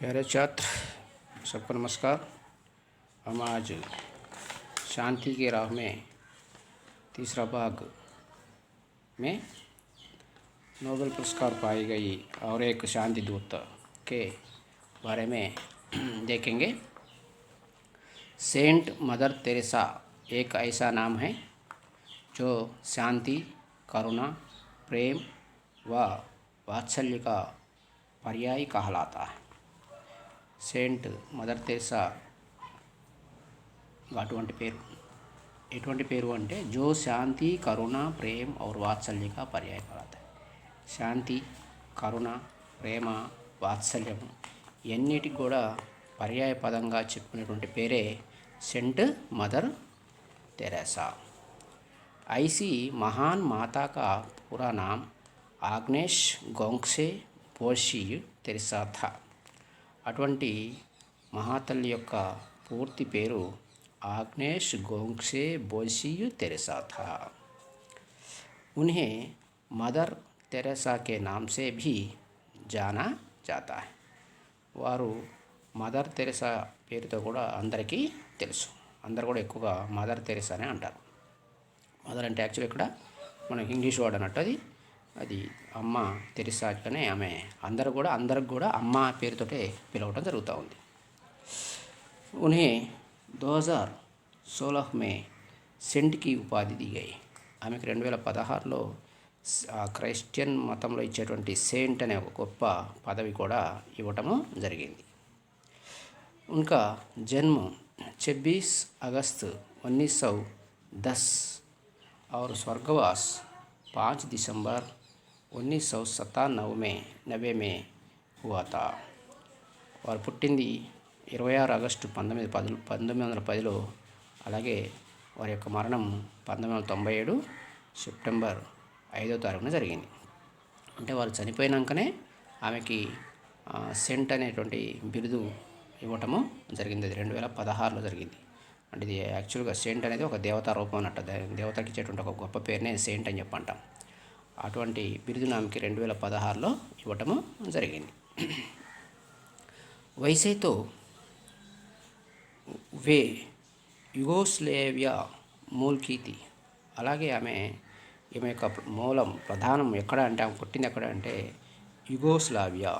प्यारे छात्र सबको नमस्कार। हम आज शांति की राह में तीसरा भाग में नोबेल पुरस्कार पाई गई और एक शांति दूत के बारे में देखेंगे। सेंट मदर तेरेसा एक ऐसा नाम है जो शांति, करुणा, प्रेम व वात्सल्य का पर्याय कहलाता है। सेंट మదర్ తెరెసా ఎటువంటి పేరు అంటే जो शांति, करुणा, प्रेम और वात्सल्य का पर्याय कहलाता है। శాంతి, కరుణ, ప్రేమ, వాత్సల్యం ఎన్నిటికి కూడా పర్యాయ పదంగా చెప్పుకునేటువంటి పేరే सेंट मदर तेरेसा। ऐसी महान माता का पूरा नाम आग्नेस गोंग्से बोर्सी तेरेसा था। అటువంటి మహాతల్లి యొక్క పూర్తి పేరు आग्नेस गोंग्से बोर्सी तेरेसा था। उन्हें मदर तेरेसा के नाम से भी जाना जाता है। వారు మదర్ తెరెసా పేరుతో కూడా అందరికీ తెలుసు। అందరు కూడా ఎక్కువగా మదర్ తెరెసా అనే అంటారు। మదర్ అంటే యాక్చువల్ ఇక్కడ మనం ఇంగ్లీష్ వర్డ్ అన్నట్టు అది అమ్మ తెరెసా కానీ ఆమె అందరికి కూడా అమ్మ పేరుతోటే పిలవడం జరుగుతూ ఉంది। उन्हें 2016 में సెంట్ की ఉపాధి दी गई। ఆమెకు 2016లో క్రైస్టియన్ మతంలో ఇచ్చేటువంటి సెయింట్ అనే ఒక గొప్ప పదవి కూడా ఇవ్వటము జరిగింది। उनका जन्म 26 अगस्त 1910 और स्वर्गवास 5 दिसंबर 1997 में हुआ था। వారు పుట్టింది 26 ఆగస్టు 1910లో, అలాగే వారి యొక్క మరణం 1997 సెప్టెంబర్ 5వ తారీఖున జరిగింది। అంటే వారు చనిపోయినాకనే ఆమెకి సెంట్ అనేటువంటి బిరుదు ఇవ్వటము జరిగింది। అది 2016లో జరిగింది। అంటే ఇది యాక్చువల్గా సెంట్ అనేది ఒక దేవతా రూపం అన్నట్టు, దేవతకి ఇచ్చేటువంటి ఒక గొప్ప పేరునే సెంట్ అని చెప్పి అంటాం। అటువంటి బిరుదును ఆమెకి 2016లో ఇవ్వటము జరిగింది। वैसे तो वे యుగోస్లేవియా మూల్ की थी। అలాగే ఈమె యొక్క మూలం ప్రధానం ఎక్కడ అంటే ఆమె పుట్టింది ఎక్కడ అంటే యుగోస్లావియా।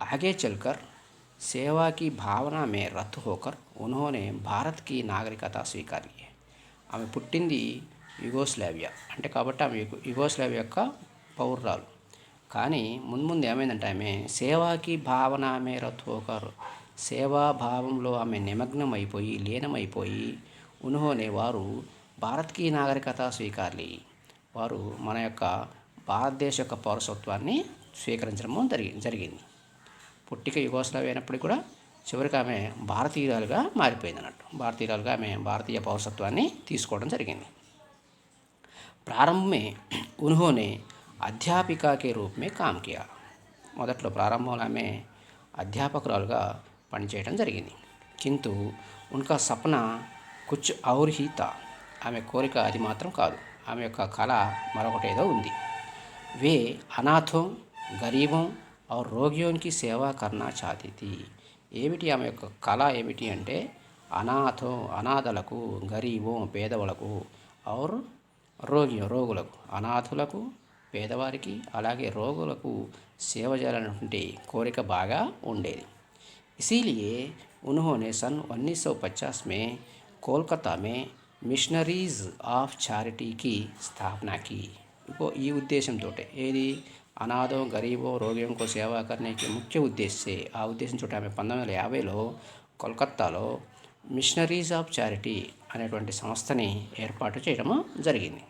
आगे चलकर सेवा की भावना में रत होकर उन्होंने भारत की नागरिकता स्वीकार की। ఆమె పుట్టింది యుగోస్లావియా అంటే కాబట్టి ఆమె యుగోస్లావియా యొక్క పౌరురాలు। కానీ ముందు ఏమైందంటే ఆమె సేవాకి భావన మే రత్ హోకర్, సేవాభావంలో ఆమె నిమగ్నం అయిపోయి లీనమైపోయి ఉన్హోనే వారు భారత్కి నాగరికత స్వీకార్లి, వారు మన యొక్క భారతదేశ యొక్క పౌరసత్వాన్ని స్వీకరించడము జరిగింది। పుట్టిక యుగోస్లావియా అయినప్పటికీ కూడా చివరికి ఆమె భారతీయురాలుగా మారిపోయింది అన్నట్టు। భారతీయురాలుగా ఆమె భారతీయ పౌరసత్వాన్ని తీసుకోవడం జరిగింది। प्रारंभ में उन्होंने अध्यापिका के रूप में काम किया। మొదట్లో ప్రారంభంలో ఆమె అధ్యాపకురాలుగా పనిచేయడం జరిగింది। కింటు ఉన్కా సప్నా కుచ్ ఔర్ హీ తా, ఆమె కోరిక అది మాత్రం కాదు, ఆమె యొక్క కళ మరొకటేదో ఉంది। వే అనాథోं, గరీబోं और రోగియోं की సేవా కర్నా చాహతీ థీ। ఏమిటి ఆమె యొక్క కళ ఏమిటి అంటే అనాథలకు, గరీబో పేదవాళ్ళకు, और రోగులకు, అనాథులకు, పేదవారికి అలాగే రోగులకు సేవ చేయాలనేటువంటి కోరిక బాగా ఉండేది। इसीलिए उन्होंने सन 1950 में कोलकाता में మిషనరీస్ ఆఫ్ చారిటీకి స్థాపన की। ఈ ఉద్దేశంతో ఏది అనాథో గరీబో రోగిयों को సేవా करने के मुख्य उद्देश्य से ఆ ఉద్దేశంతో ఆమె 1950లో కోల్కత్తాలో మిషనరీస్ ఆఫ్ చారిటీ అనేటువంటి సంస్థని ఏర్పాటు చేయడము జరిగింది।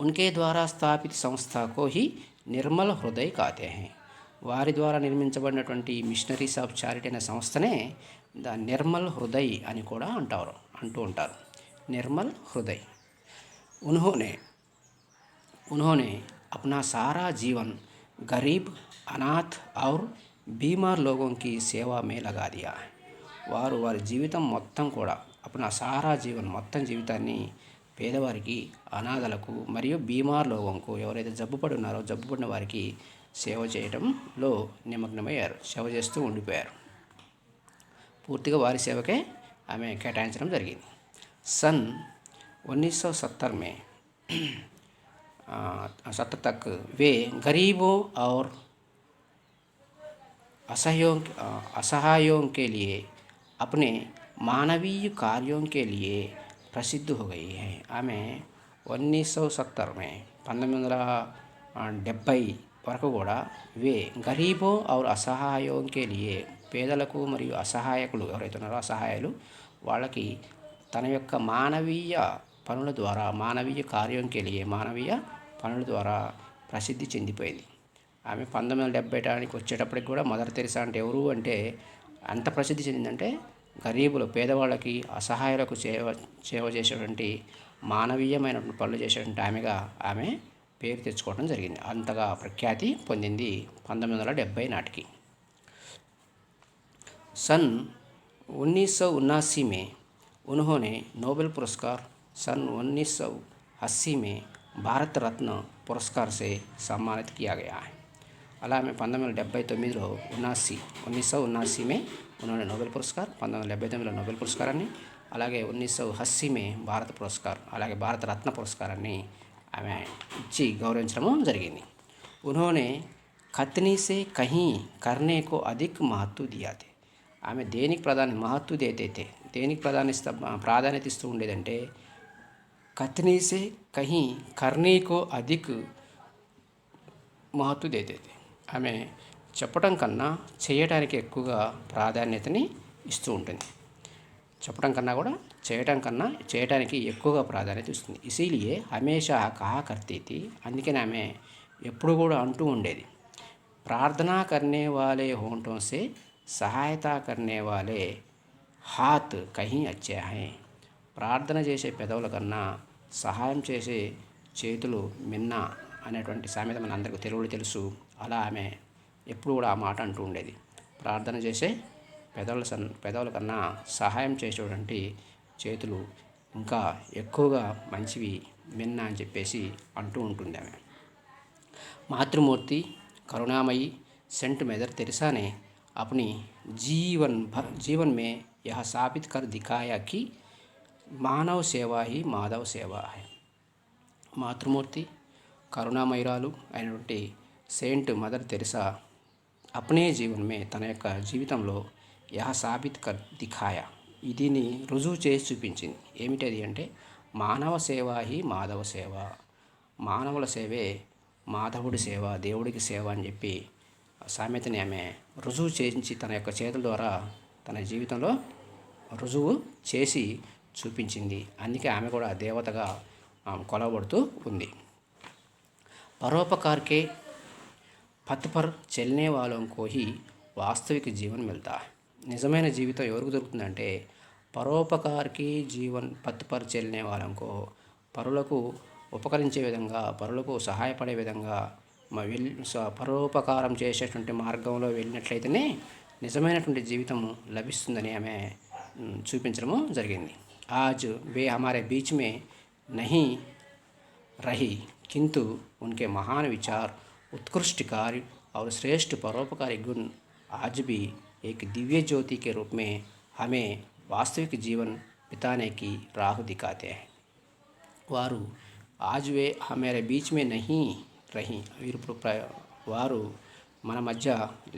उनके द्वारा स्थापित संस्था को ही నిర్మల్ హృదయ్ कहते हैं। వారి ద్వారా నిర్మించబడినటువంటి మిషనరీస్ ఆఫ్ చారిటీ అనే సంస్థనే ద నిర్మల్ హృదయ్ అని కూడా అంటూ ఉంటారు। నిర్మల్ హృదయ్। उन्होंने अपना सारा जीवन गरीब, अनाथ और बीमार लोगों की सेवा में लगा दिया है। వారి జీవితం మొత్తం కూడా अपना सारा जीवन మొత్తం జీవితాన్ని పేదవారికి, అనాథలకు మరియు బీమార్ లోగంకు, ఎవరైతే జబ్బుపడి ఉన్నారో జబ్బుపడిన వారికి సేవ చేయడంలో నిమగ్నమయ్యారు. సేవ చేస్తూ ఉండిపోయారు. పూర్తిగా వారి సేవకే ఆమె కేటాయించడం జరిగింది. सन 1970 में 70 तक वे गरीबों और असहायों के लिए अपने मानवीय कार्यों के लिए प्रसिद्ध हो गई है. ఆమె 1970 में 1970 వరకు కూడా వే గరీబో ఔర్ అసహాయోం కే లియే పేదలకు మరియు అసహాయకులు ఎవరైతే ఉన్నారో అసహాయాలు వాళ్ళకి తన యొక్క మానవీయ పనుల ద్వారా మానవీయ కార్యం కే లియే మానవీయ పనుల ద్వారా ప్రసిద్ధి చెందిపోయింది. ఆమె 1970 వచ్చేటప్పటికి కూడా మదర్ తెరిసా అంటే ఎవరు అంటే అంత ప్రసిద్ధి చెందిందంటే గరీబులు పేదవాళ్ళకి అసహాయులకు సేవ చేసేటువంటి మానవీయమైనటువంటి పనులు చేసేటువంటి ఆమెగా ఆమె పేరు తెచ్చుకోవడం జరిగింది. అంతగా ప్రఖ్యాతి పొందింది 1970 నాటికి. सन 1979 में उन्होंने नोबेल पुरस्कार, सन 1980 में भारत रत्न पुरस्कार से सम्मानित किया गया है. అలా ఆమె 1979లో 1979 में उन्होंने नोबेल पुरस्कार 1979లో నోబెల్ పురస్కారాన్ని అలాగే 1980 में భారత పురస్కార్ అలాగే భారత రత్న పురస్కారాన్ని ఆమె ఇచ్చి గౌరవించడం జరిగింది. उन्होंने खतनी से कहीं करने को अधिक महत्व दिया थे. ఆమె దేనికి మహత్వ దేతే దేనికి ప్రాధాన్యత ఇస్తూ ఉండేదంటే కత్నీ సే కహీ కర్నీ కో అధిక్ మహత్వ దేతే. ఆమె చెప్పడం కన్నా చేయడానికి ఎక్కువగా ప్రాధాన్యతని ఇస్తూ ఉంటుంది. చెప్పడం కన్నా కూడా చేయడానికి ఎక్కువగా ప్రాధాన్యత ఇస్తుంది. ఇసీలియే హమేషా కహా కర్తీ థీ. అందుకని ఆమె ఎప్పుడు కూడా అంటూ ఉండేది ప్రార్థనా కర్నే వాలే హోంఠోं से సహాయతా కర్నే వాలే హాత్ కహీ అచ్చే హై. ప్రార్థన చేసే పెదవుల కన్నా సహాయం చేసే చేతులు మిన్న అనేటువంటి సామెత మన అందరికీ తెలుసు. అలా ఆమె ఎప్పుడు కూడా ఆ మాట అంటూ ఉండేది. ప్రార్థన చేసే పెదవుల కన్నా సహాయం చేసేటువంటి చేతులు ఇంకా ఎక్కువగా మంచివి మిన్న అని చెప్పేసి అంటూ ఉంటుంది ఆమె. మాతృమూర్తి కరుణామయి सेंट मदर तेरेसा ने अपनी जीवन में यह साबित कर दिखाया कि मानव सेवा ही माधव सेवा है. మాతృమూర్తి కరుణామయురాలు అయినటువంటి సెయింట్ మదర్ తెరిసా అప్నే జీవన్ మే తన యొక్క జీవితంలో యహ సాబిత్ కర్ దిఖాయా దీన్ని రుజువు చేసి చూపించింది. ఏమిటది అంటే మానవ సేవ హి మాధవ సేవ. మానవుల సేవే మాధవుడి సేవ దేవుడికి సేవ అని చెప్పి సామెతని ఆమె రుజువు చేయించి తన యొక్క చేతుల ద్వారా తన జీవితంలో రుజువు చేసి చూపించింది. అందుకే ఆమె కూడా దేవతగా కొలవబడుతూ ఉంది. పరోపకార్ కే పథ్ పర్ చల్నే వాలోం కో హీ వాస్తవిక జీవన్ మిల్తా. నిజమైన జీవితం ఎవరికి దొరుకుతుందంటే పరోపకార్కి జీవన్ పథ్ పర్ చల్నే వాలోం కో పరులకు ఉపకరించే విధంగా పరులకు సహాయపడే విధంగా పరోపకారం చేసేటువంటి మార్గంలో వెళ్ళినట్లయితేనే నిజమైనటువంటి జీవితం లభిస్తుందని ఆమె చూపించడము జరిగింది. ఆజ్ వే హమారే బీచ్ మే నహీ రహీ किंतु उनके महान विचार उत्कृष्ट कार्य और श्रेष्ठ परोपकारी गुण आज भी एक दिव्य ज्योति के रूप में हमें वास्तविक जीवन बिताने की राह दिखाते हैं. వారు आज वे हमारे बीच में नहीं रही వారు మన మధ్య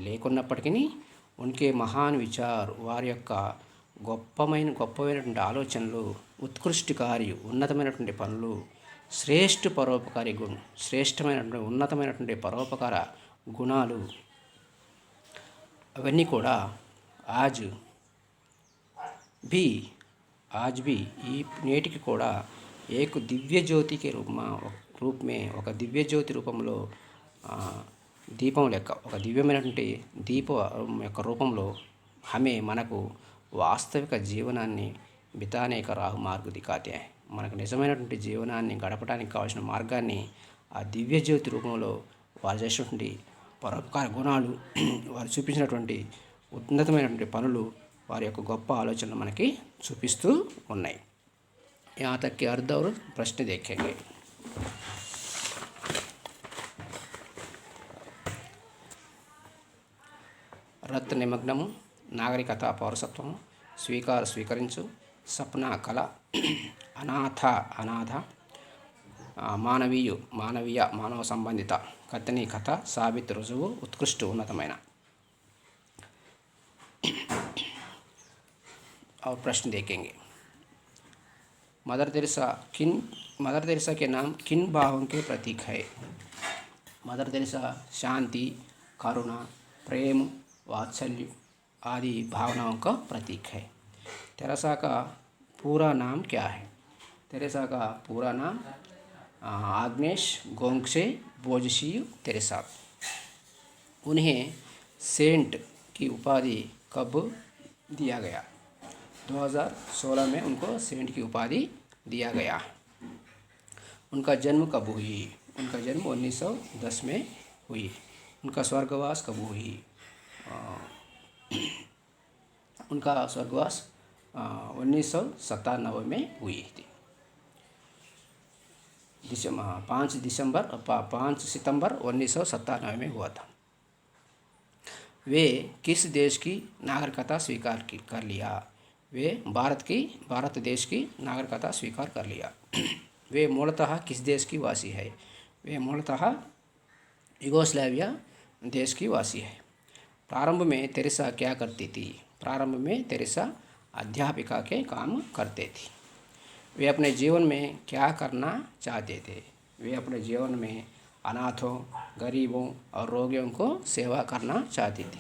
లేకున్నప్పటికీ ఉన్కే మహాన్ విచార్ వారి యొక్క గొప్పమైనటువంటి ఆలోచనలు ఉత్కృష్ట కార్య ఉన్నతమైనటువంటి పనులు శ్రేష్ఠ పరోపకారి గుణం శ్రేష్టమైనటువంటి ఉన్నతమైనటువంటి పరోపకార గుణాలు అవన్నీ కూడా ఆజ్ బి ఈ నేటికి కూడా ఏక దివ్య జ్యోతికి రూపమే ఒక దివ్య జ్యోతి రూపంలో దీపం లెక్క ఒక దివ్యమైనటువంటి దీపం యొక్క రూపంలో మనకు వాస్తవిక జీవనాన్ని బితానే కా రాహు మార్గ దిఖాతే. మనకు నిజమైనటువంటి జీవనాన్ని గడపడానికి కావాల్సిన మార్గాన్ని ఆ దివ్య జ్యోతి రూపంలో వారు చేసినటువంటి పరోపకార గుణాలు వారు చూపించినటువంటి ఉన్నతమైనటువంటి పనులు వారి యొక్క గొప్ప ఆలోచనలు మనకి చూపిస్తూ ఉన్నాయి. यहाँ तक के अर्थ और प्रश्न देखेंगे. రత్ నిమగ్నము, నాగరికత పౌరసత్వము, స్వీకరించు, సప్న కళ, అనాథ, మానవీయ మానవ సంబంధిత, కథని కథ, సాబిత్ రుజువు, ఉత్కృష్ట ఉన్నతమైన। और प्रश्न देखेंगे। मदर तेरेसा के नाम किन भावों के प्रतीक है? मदर तेरेसा शांति, करुणा, प्रेम, वात्सल्य आदि भावनाओं का प्रतीक है। तेरेसा का पूरा नाम क्या है? तेरेसा का पूरा नाम आग्नेस गोंग्से बोजशियु तेरेसा। उन्हें सेंट की उपाधि कब दिया गया? 2016 में उनको सेंट की उपाधि दिया गया। उनका जन्म कब हुई? उनका जन्म 1910 में हुई। उनका स्वर्गवास कब हुई? उनका स्वर्गवास 1997 में हुई थी। 5 सितंबर 1997 में हुआ था। वे किस देश की नागरिकता स्वीकार कर लिया? वे भारत देश की नागरिकता स्वीकार कर लिया। वे मूलतः किस देश की वासी है? वे मूलतः यूगोस्लाविया देश की वासी है। प्रारंभ में तेरेसा क्या करती थी? प्रारंभ में तेरेसा अध्यापिका के काम करते थी। वे अपने जीवन में क्या करना चाहते थे? वे अपने जीवन में अनाथों, गरीबों और रोगियों को सेवा करना चाहते थे।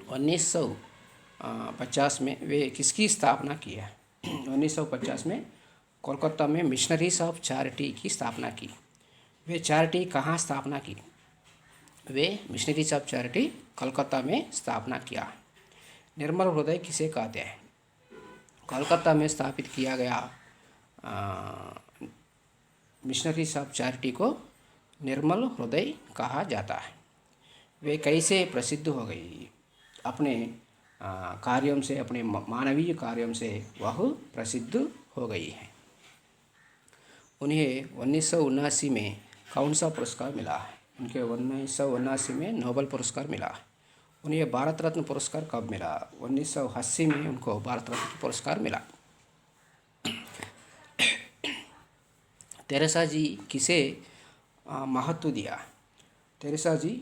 1950 में वे किसकी स्थापना किया? 1950 में कोलकाता में मिशनरीज ऑफ चैरिटी की स्थापना की। वे चैरिटी कहाँ स्थापना की? वे मिशनरीज ऑफ चैरिटी कोलकाता में स्थापना किया। निर्मल हृदय किसे कहते हैं? कोलकाता में स्थापित किया गया मिशनरीज ऑफ चैरिटी को निर्मल हृदय कहा जाता है। वे कैसे प्रसिद्ध हो गई? अपने कार्यों से, अपने मानवीय कार्यों से वह प्रसिद्ध हो गई है। उन्हें 1979 में कौन सा पुरस्कार मिला है? उनके 1979 में नोबेल पुरस्कार मिला। उन्हें भारत रत्न पुरस्कार कब मिला? 1980 में उनको भारत रत्न पुरस्कार मिला। तेरेसा जी किसे महत्व दिया? तेरेसा जी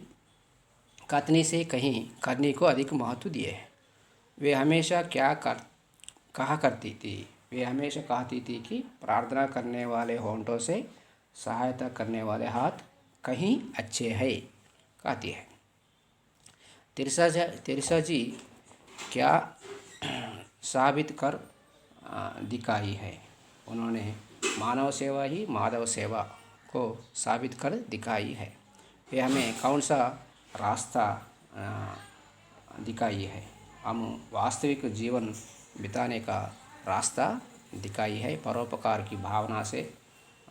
कथनी से कहीं करने को अधिक महत्व दिए। वे हमेशा कहा करती थी? वे हमेशा कहती थी कि प्रार्थना करने वाले होंठों से सहायता करने वाले हाथ कहीं अच्छे हैं, कहती है। तेरेसा जी क्या साबित कर दिखाई है? उन्होंने मानव सेवा ही माधव सेवा को साबित कर दिखाई है। वे हमें कौन सा रास्ता दिखाई है? हम वास्तविक जीवन बिताने का रास्ता दिखाई है। परोपकार की भावना से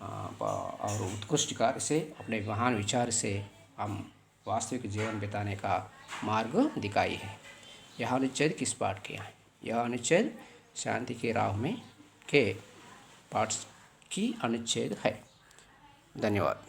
और उत्कृष्ट कार्य से, अपने महान विचार से हम वास्तविक जीवन बिताने का मार्ग दिखाई है। यह अनुच्छेद किस पाठ के हैं? यह अनुच्छेद शांति के राह में के पाठ की अनुच्छेद है। धन्यवाद।